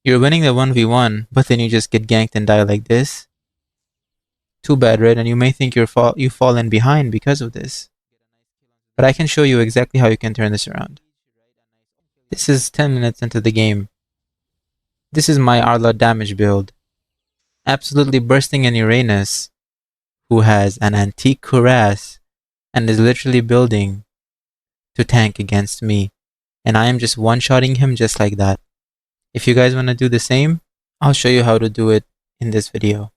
You're winning the 1v1, but then you just get ganked and die like this. Too bad, right? And you may think you've fallen behind because of this. But I can show you exactly how you can turn this around. This is 10 minutes into the game. This is my Arlott damage build. Absolutely bursting in Uranus, who has an antique cuirass and is literally building to tank against me. And I am just one-shotting him just like that. If you guys want to do the same, I'll show you how to do it in this video.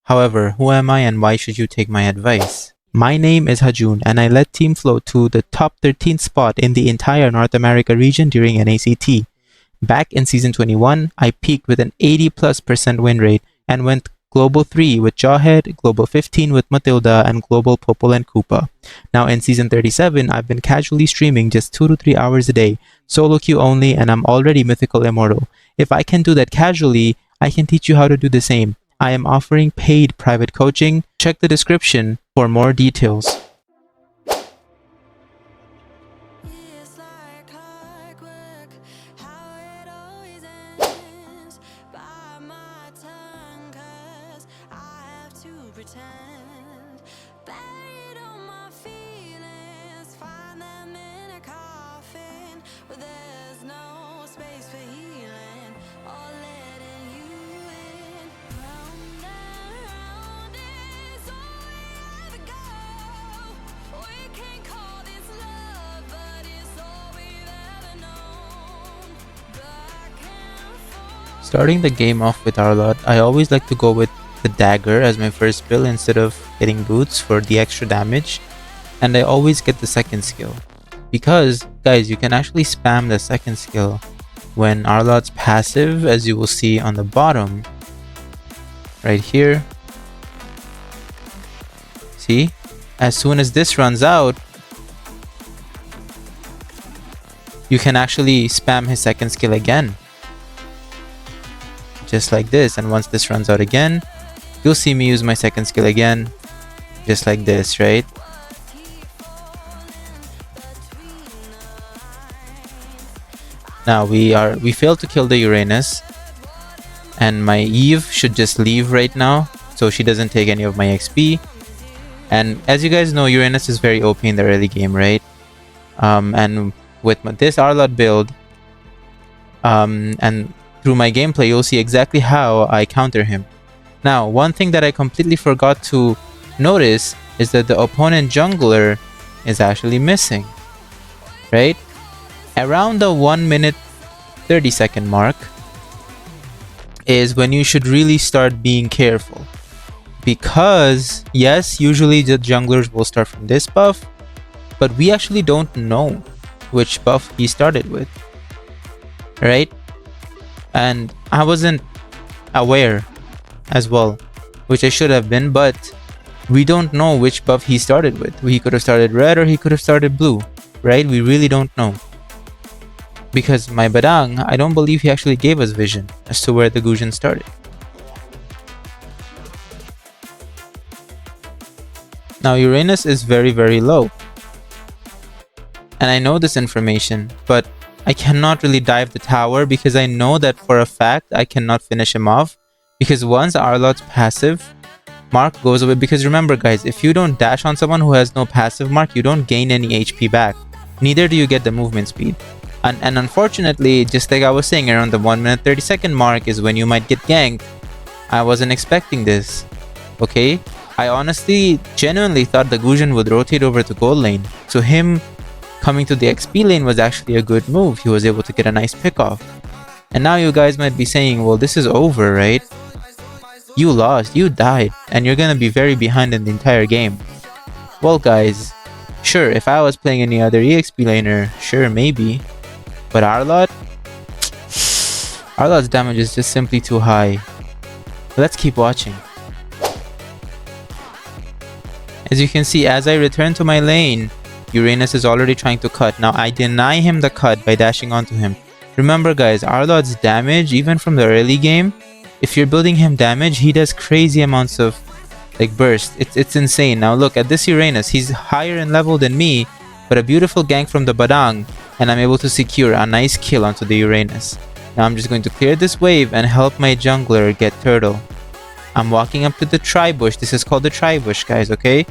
However, who am I and why should you take my advice? My name is Hajun and I led Team Flow to the top 13th spot in the entire North America region during NACT. Back in Season 21, I peaked with an 80+% win rate and went Global 3 with Jawhead, Global 15 with Matilda, and Global Popol and Koopa. Now in Season 37, I've been casually streaming just 2 to 3 hours a day, solo queue only, and I'm already Mythical Immortal. If I can do that casually, I can teach you how to do the same. I am offering paid private coaching. Check the description for more details. Starting the game off with Arlott, I always like to go with the dagger as my first build instead of getting boots for the extra damage, and I always get the second skill. Because, guys, you can actually spam the second skill when Arlott's passive, as you will see on the bottom, right here. See? As soon as this runs out, you can actually spam his second skill again. Just like this, and once this runs out again, you'll see me use my second skill again, just like this, right? Now we failed to kill the Uranus, and my Eve should just leave right now, so she doesn't take any of my XP. And as you guys know, Uranus is very OP in the early game, right? And with this Arlott build, and through my gameplay, you'll see exactly how I counter him. Now, one thing that I completely forgot to notice is that the opponent jungler is actually missing, right? Around the 1 minute 30 second mark is when you should really start being careful. Because, yes, usually the junglers will start from this buff, but we actually don't know which buff he started with, right? And I wasn't aware as well, which I should have been, but we don't know which buff he started with. He could have started red or he could have started blue, right? We really don't know. Because my Badang, I don't believe he actually gave us vision as to where the Gusion started. Now Uranus is very, very low. And I know this information, but I cannot really dive the tower because I know that for a fact I cannot finish him off, because once Arlott's passive mark goes away, because remember guys, if you don't dash on someone who has no passive mark, you don't gain any HP back, neither do you get the movement speed. And unfortunately, just like I was saying, around the 1 minute 30 second mark is when you might get ganked. I wasn't expecting this, okay? I honestly, genuinely thought the Gusion would rotate over to gold lane, so him coming to the XP lane was actually a good move. He was able to get a nice pick off. And now you guys might be saying, well, this is over, right? You lost, you died, and you're gonna be very behind in the entire game. Well guys, sure, if I was playing any other EXP laner, sure, maybe. But Arlott's damage is just simply too high. Let's keep watching. As you can see, as I return to my lane, Uranus is already trying to cut. Now I deny him the cut by dashing onto him. Remember guys, Arlott's damage, even from the early game, if you're building him damage, he does crazy amounts of like burst. It's insane. Now look at this Uranus, he's higher in level than me, but a beautiful gank from the Badang, and I'm able to secure a nice kill onto the Uranus. Now I'm just going to clear this wave and help my jungler get turtle. I'm walking up to the tri-bush. This is called the tri-bush, guys, okay?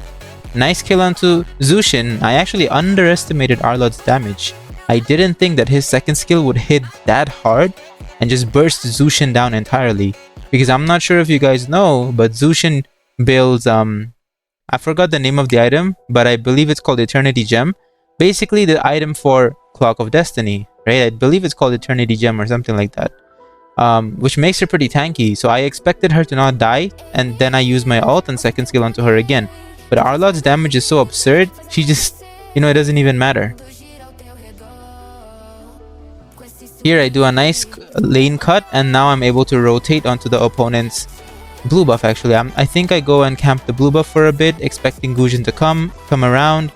Nice kill onto Zushin. I actually underestimated Arlott's damage. I didn't think that his second skill would hit that hard and just burst Zushin down entirely. Because I'm not sure if you guys know, but Zushin builds, I forgot the name of the item, but I believe it's called Eternity Gem. Basically the item for Clock of Destiny, right? I believe it's called Eternity Gem or something like that. Which makes her pretty tanky. So I expected her to not die, and then I use my ult and second skill onto her again. But Arlott's damage is so absurd, she just, you know, it doesn't even matter. Here I do a nice lane cut, and now I'm able to rotate onto the opponent's blue buff actually. I think I go and camp the blue buff for a bit, expecting Gujin to come around.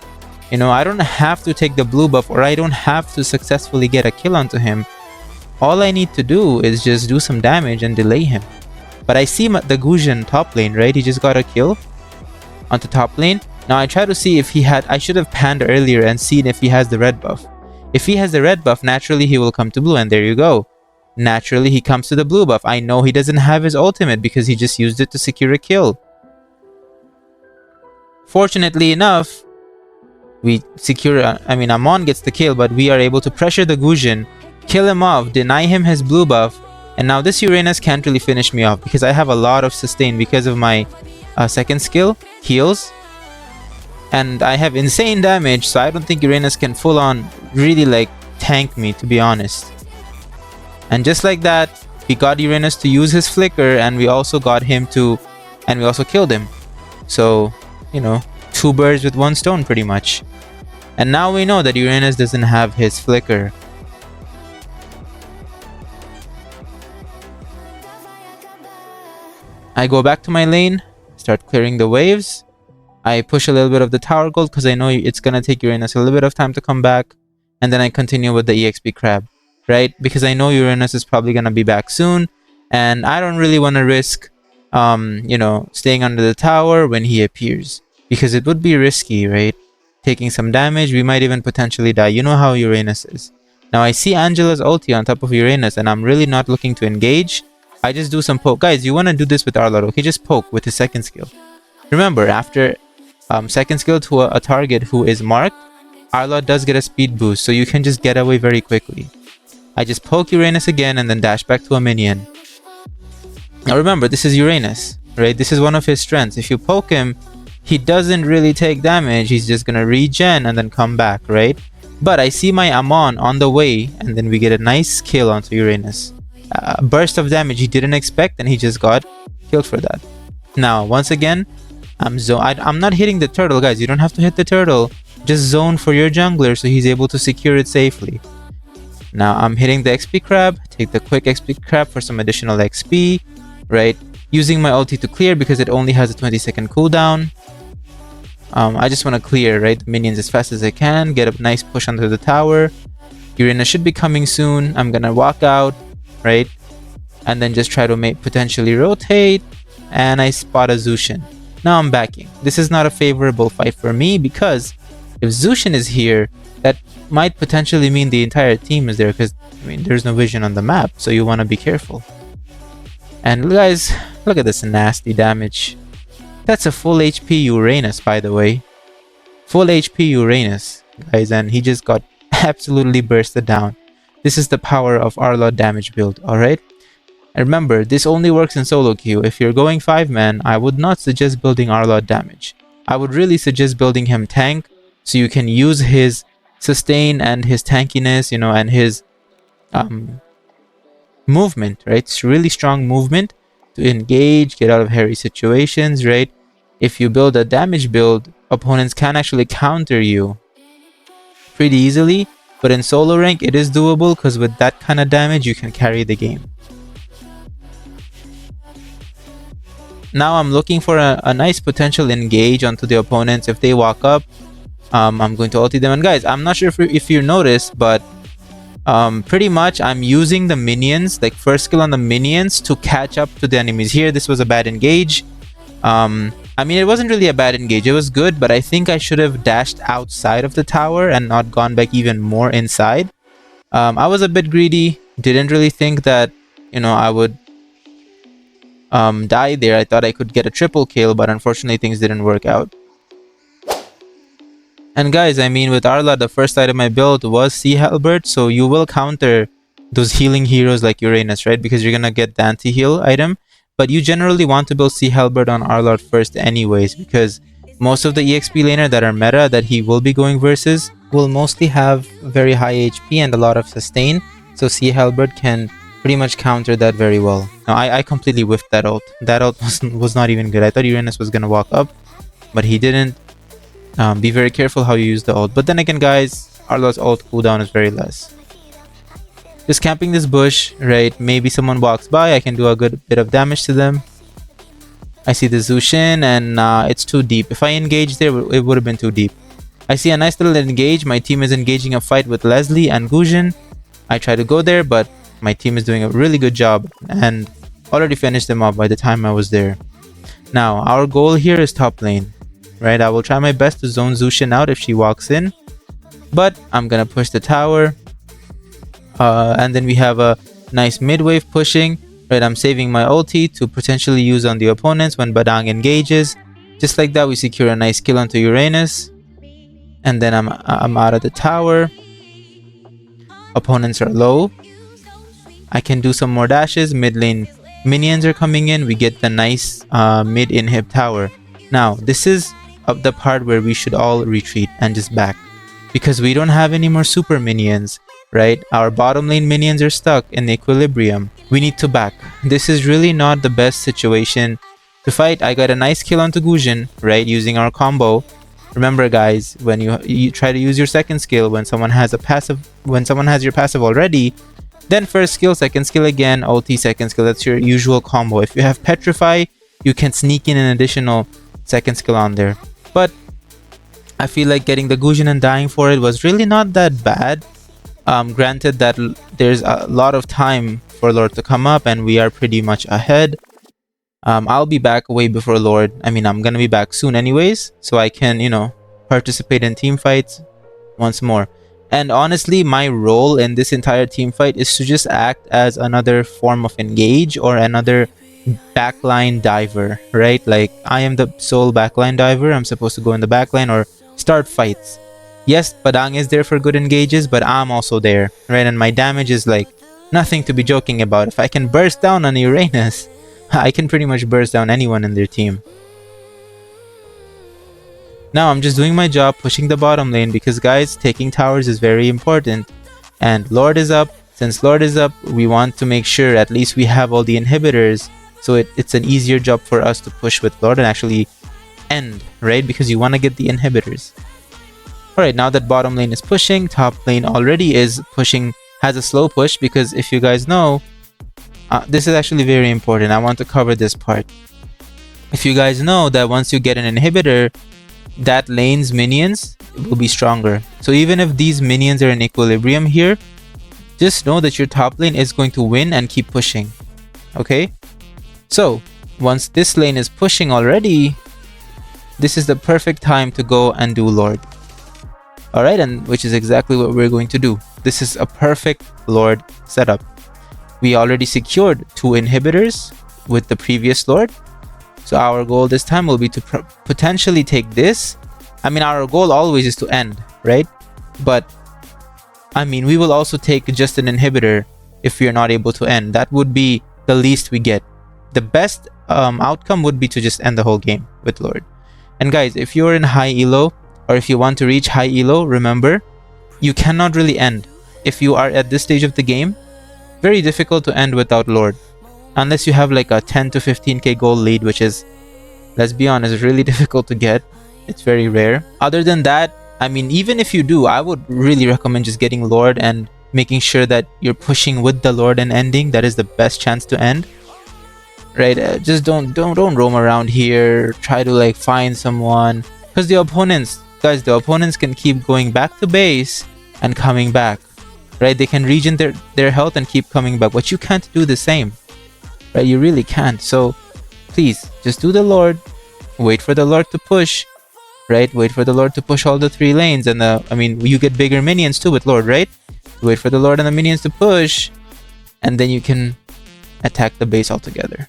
You know, I don't have to take the blue buff, or I don't have to successfully get a kill onto him. All I need to do is just do some damage and delay him. But I see the Gujin top lane, right? He just got a kill onto top lane. Now I try to see if he had... I should have panned earlier and seen if he has the red buff. If he has the red buff, naturally he will come to blue, and there you go. Naturally he comes to the blue buff. I know he doesn't have his ultimate because he just used it to secure a kill. Fortunately enough, we secure... Amon gets the kill, but we are able to pressure the Gujin, kill him off, deny him his blue buff, and now this Uranus can't really finish me off because I have a lot of sustain because of my second skill, heals, and I have insane damage, so I don't think Uranus can full on really like tank me, to be honest. And just like that, we got Uranus to use his flicker, and we also got him to, and we also killed him. So, you know, 2 birds with 1 stone pretty much. And now we know that Uranus doesn't have his flicker. I go back to my lane, start clearing the waves. I push a little bit of the tower gold because I know it's gonna take Uranus a little bit of time to come back. And then I continue with the EXP crab, right? Because I know Uranus is probably gonna be back soon, and I don't really want to risk, you know, staying under the tower when he appears, because it would be risky, right? Taking some damage, we might even potentially die. You know how Uranus is. Now I see Angela's ulti on top of Uranus, and I'm really not looking to engage. I just do some poke. Guys, you want to do this with Arlott, okay? Just poke with his second skill. Remember, after second skill to a target who is marked, Arlott does get a speed boost, so you can just get away very quickly. I just poke Uranus again and then dash back to a minion. Now remember, this is Uranus, right? This is one of his strengths. If you poke him, he doesn't really take damage. He's just gonna regen and then come back, right? But I see my Amon on the way, and then we get a nice kill onto Uranus. A burst of damage he didn't expect, and he just got killed for that. Now, once again, I'm not hitting the turtle, guys. You don't have to hit the turtle. Just zone for your jungler so he's able to secure it safely. Now, I'm hitting the XP crab. Take the quick XP crab for some additional XP, right? Using my ulti to clear because it only has a 20-second cooldown. I just want to clear, right, the minions as fast as I can. Get a nice push onto the tower. Uranus should be coming soon. I'm gonna walk out, right? And then just try to potentially rotate. And I spot a Zushin. Now I'm backing. This is not a favorable fight for me because if Zushin is here, that might potentially mean the entire team is there, because I mean there's no vision on the map, so you want to be careful. And guys, look at this nasty damage. That's a full HP Uranus, by the way. Full HP Uranus, guys, and he just got absolutely bursted down. This is the power of Arlott damage build, alright? And remember, this only works in solo queue. If you're going 5-man, I would not suggest building Arlott damage. I would really suggest building him tank, so you can use his sustain and his tankiness, you know, and his movement, right? It's really strong movement to engage, get out of hairy situations, right? If you build a damage build, opponents can actually counter you pretty easily, but in solo rank it is doable because with that kind of damage you can carry the game. Now I'm looking for a nice potential engage onto the opponents. If they walk up, I'm going to ulti them. And guys, I'm not sure if you noticed, but pretty much I'm using the minions, like first skill on the minions, to catch up to the enemies. Here this was a bad engage. I mean, it wasn't really a bad engage, it was good, but I think I should have dashed outside of the tower and not gone back even more inside. I was a bit greedy. Didn't really think that, you know, I would die there. I thought I could get a triple kill, but unfortunately things didn't work out. And guys, I mean, with Arlott, the first item I built was Sea Halberd, so you will counter those healing heroes like Uranus, right? Because you're gonna get the anti-heal item. But you generally want to build Sea Halberd on Arlott first anyways, because most of the EXP laner that are meta that he will be going versus will mostly have very high HP and a lot of sustain. So Sea Halberd can pretty much counter that very well. Now, I completely whiffed that ult. That ult was not even good. I thought Uranus was gonna walk up, but he didn't. Be very careful how you use the ult. But then again, guys, Arlott's ult cooldown is very less. Just camping this bush, right? Maybe someone walks by, I can do a good bit of damage to them. I see the Zushin and it's too deep. If I engage there, it would have been too deep. I see a nice little engage. My team is engaging a fight with Leslie and Gujin. I try to go there, but my team is doing a really good job and already finished them off by the time I was there. Now, our goal here is top lane. Right, I will try my best to zone Zushin out if she walks in, but I'm gonna push the tower, and then we have a nice mid wave pushing. Right, I'm saving my ulti to potentially use on the opponents when Badang engages. Just like that, we secure a nice kill onto Uranus, and then I'm out of the tower. Opponents are low. I can do some more dashes. Mid lane minions are coming in. We get the nice mid inhib tower. Now this is the part where we should all retreat and just back, because we don't have any more super minions, right? Our bottom lane minions are stuck in equilibrium. We need to back. This is really not the best situation to fight. I got a nice kill onto Gujin, right, using our combo. Remember guys, when you try to use your second skill when someone has a passive, when someone has your passive already, then first skill, second skill again, ulti, second skill. That's your usual combo. If you have Petrify, you can sneak in an additional second skill on there. But I feel like getting the Gujin and dying for it was really not that bad. Granted that there's a lot of time for Lord to come up and we are pretty much ahead. I'll be back way before Lord. I mean, I'm gonna be back soon anyways, so I can, you know, participate in team fights once more. And honestly, my role in this entire team fight is to just act as another form of engage or another backline diver, right? Like, I am the sole backline diver. I'm supposed to go in the backline or start fights. Yes, Padang is there for good engages, but I'm also there, right? And my damage is like nothing to be joking about. If I can burst down on Uranus, I can pretty much burst down anyone in their team. Now I'm just doing my job, pushing the bottom lane, because guys, taking towers is very important. And Lord is up. Since Lord is up, we want to make sure at least we have all the inhibitors, so it's an easier job for us to push with Lord and actually end, right? Because you want to get the inhibitors. Alright, now that bottom lane is pushing, top lane already is pushing, has a slow push, because if you guys know, this is actually very important. I want to cover this part. If you guys know that once you get an inhibitor, that lane's minions will be stronger. So even if these minions are in equilibrium here, just know that your top lane is going to win and keep pushing. Okay? So, once this lane is pushing already, this is the perfect time to go and do Lord. Alright, and which is exactly what we're going to do. This is a perfect Lord setup. We already secured 2 inhibitors with the previous Lord. So our goal this time will be to potentially take this. I mean, our goal always is to end, right? But, I mean, we will also take just an inhibitor if we are not able to end. That would be the least we get. The best outcome would be to just end the whole game with Lord. And guys, if you're in high elo, or if you want to reach high elo, remember, you cannot really end. If you are at this stage of the game, very difficult to end without Lord. Unless you have like a 10 to 15k gold lead, which is, let's be honest, really difficult to get. It's very rare. Other than that, I mean, even if you do, I would really recommend just getting Lord and making sure that you're pushing with the Lord and ending. That is the best chance to end. Right? Just don't roam around here. Try to like find someone. Because the opponents, guys, the opponents can keep going back to base and coming back. Right? They can regen their health and keep coming back. But you can't do the same. Right? You really can't. So please, just do the Lord. Wait for the Lord to push. Right? Wait for the Lord to push all the 3 lanes. And I mean, you get bigger minions too with Lord, right? wait for the Lord and the minions to push, and then you can attack the base altogether.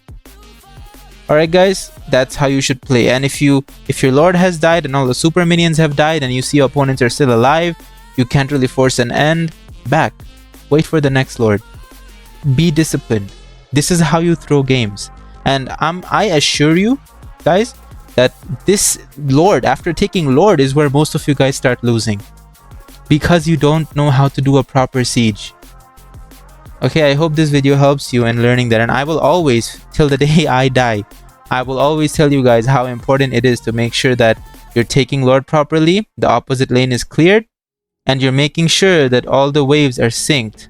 Alright guys, that's how you should play. And if your Lord has died and all the super minions have died and you see your opponents are still alive, you can't really force an end, back. Wait for the next Lord. Be disciplined. This is how you throw games. And I assure you guys that this Lord, after taking Lord, is where most of you guys start losing. Because you don't know how to do a proper siege. Okay, I hope this video helps you in learning that, and I will always, till the day I die, I will always tell you guys how important it is to make sure that you're taking Lord properly, the opposite lane is cleared, and you're making sure that all the waves are synced,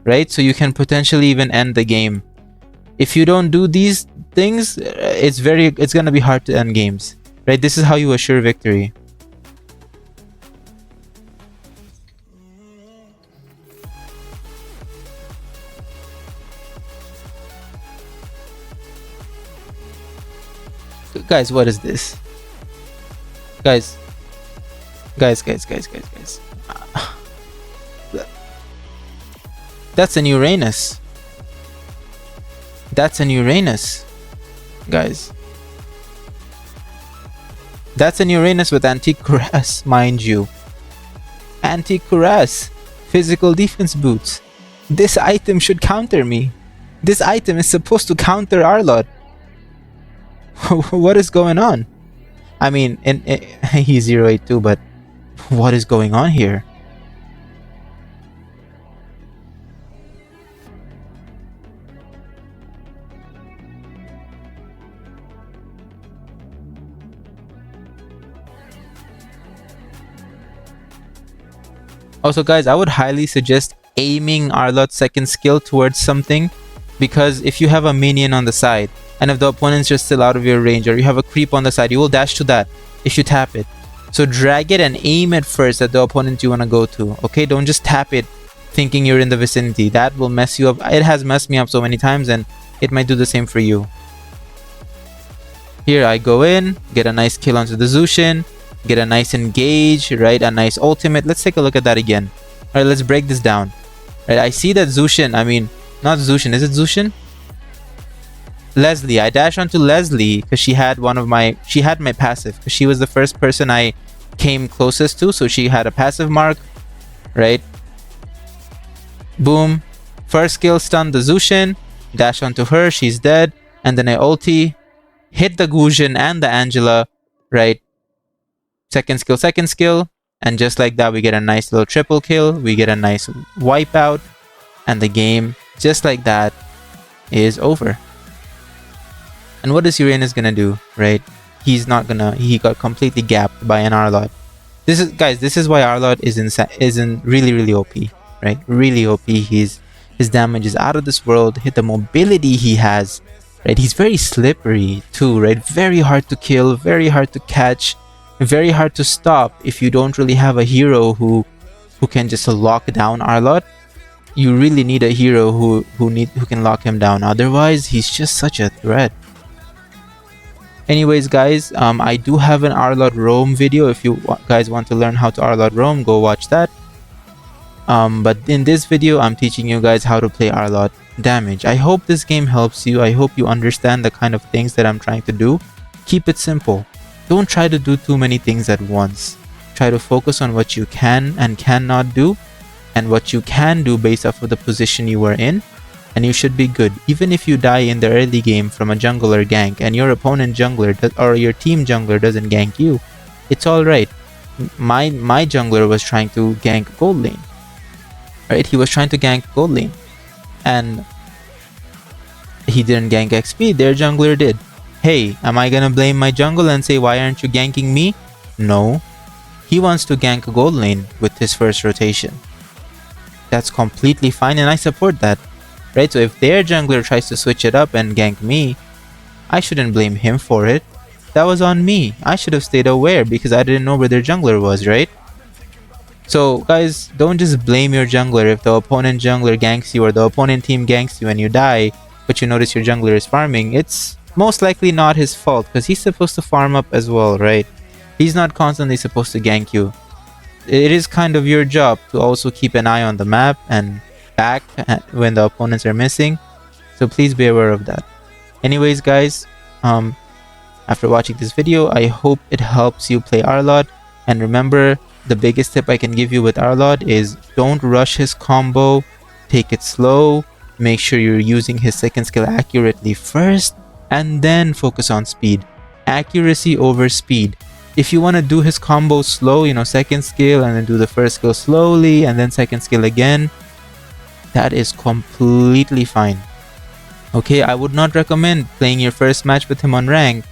right? So you can potentially even end the game. If you don't do these things, it's gonna be hard to end games, right? This is how you assure victory. Guys, what is this? Guys. That's an Uranus. That's an Uranus, guys. That's an Uranus with antique cuirass, mind you. Antique cuirass, physical defense boots. This item should counter me. This item is supposed to counter Arlott. What is going on? I mean, he's 082, but what is going on here? Also guys, I would highly suggest aiming Arlott's second skill towards something, because if you have a minion on the side and if the opponent's just still out of your range, or you have a creep on the side, you will dash to that if you tap it. So drag it and aim it first at the opponent you want to go to. Okay, don't just tap it thinking you're in the vicinity. That will mess you up. It has messed me up so many times, and it might do the same for you. Here I go in, get a nice kill onto the Zushin, get a nice engage, right? A nice ultimate. Let's take a look at that again. Alright, let's break this down. Right, I see that Zushin, I mean, not Zushin, is it Zushin? Leslie, I dash onto Leslie because she had my passive, because she was the first person I came closest to, so she had a passive mark, right? Boom. First skill stun the Zushin, dash onto her, she's dead, and then I ulti, hit the Gujin and the Angela, right? Second skill, and just like that we get a nice little triple kill, we get a nice wipeout, and the game, just like that, is over. And what is Uranus gonna do, right? He got completely gapped by an Arlott. This is why Arlott is really OP, right? Really OP. His damage is out of this world. Hit the mobility he has, right? He's very slippery too, right? Very hard to kill, very hard to catch, very hard to stop if you don't really have a hero who can just lock down Arlott. You really need a hero who can lock him down. Otherwise, he's just such a threat. Anyways guys, I do have an Arlott roam video. If you guys want to learn how to Arlott roam, go watch that. But in this video, I'm teaching you guys how to play Arlott damage. I hope this game helps you. I hope you understand the kind of things that I'm trying to do. Keep it simple. Don't try to do too many things at once. Try to focus on what you can and cannot do, and what you can do based off of the position you are in, and you should be good. Even if you die in the early game from a jungler gank and your opponent jungler or your team jungler doesn't gank you, it's alright. My jungler was trying to gank gold lane, right? He was trying to gank gold lane and he didn't gank XP, their jungler did. Hey, am I gonna blame my jungle and say, why aren't you ganking me? No. He wants to gank gold lane with his first rotation. That's completely fine, and I support that, right? So if their jungler tries to switch it up and gank me, I shouldn't blame him for it. That was on me. I should have stayed aware because I didn't know where their jungler was, right? So guys, don't just blame your jungler if the opponent jungler ganks you or the opponent team ganks you and you die, but you notice your jungler is farming. It's most likely not his fault because he's supposed to farm up as well, right? He's not constantly supposed to gank you. it is kind of your job to also keep an eye on the map and back when the opponents are missing. So please be aware of that. Anyways, guys, after watching this video, I hope it helps you play Arlott. And remember, the biggest tip I can give you with Arlott is don't rush his combo, take it slow, make sure you're using his second skill accurately first, and then focus on speed. Accuracy over speed. If you want to do his combo slow, you know, second skill and then do the first skill slowly and then second skill again, that is completely fine. Okay, I would not recommend playing your first match with him on rank.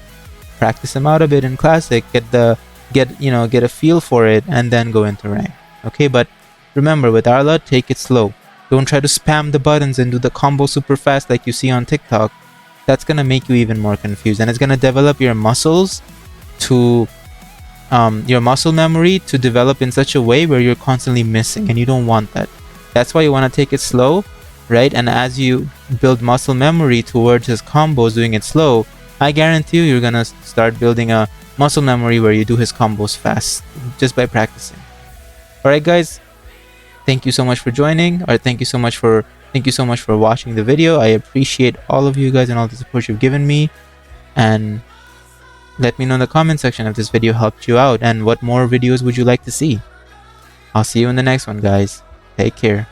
Practice him out a bit in classic, get a feel for it, and then go into rank. Okay, but remember, with Arlott, take it slow. Don't try to spam the buttons and do the combo super fast like you see on TikTok. That's gonna make you even more confused, and it's gonna develop your muscles to your muscle memory to develop in such a way where you're constantly missing, and you don't want that. That's why you want to take it slow, right? And as you build muscle memory towards his combos doing it slow, I guarantee you're gonna start building a muscle memory where you do his combos fast just by practicing. Alright guys, thank you so much for joining, or thank you so much for watching the video. I appreciate all of you guys and all the support you've given me, and let me know in the comment section if this video helped you out and what more videos would you like to see. I'll see you in the next one, guys. Take care.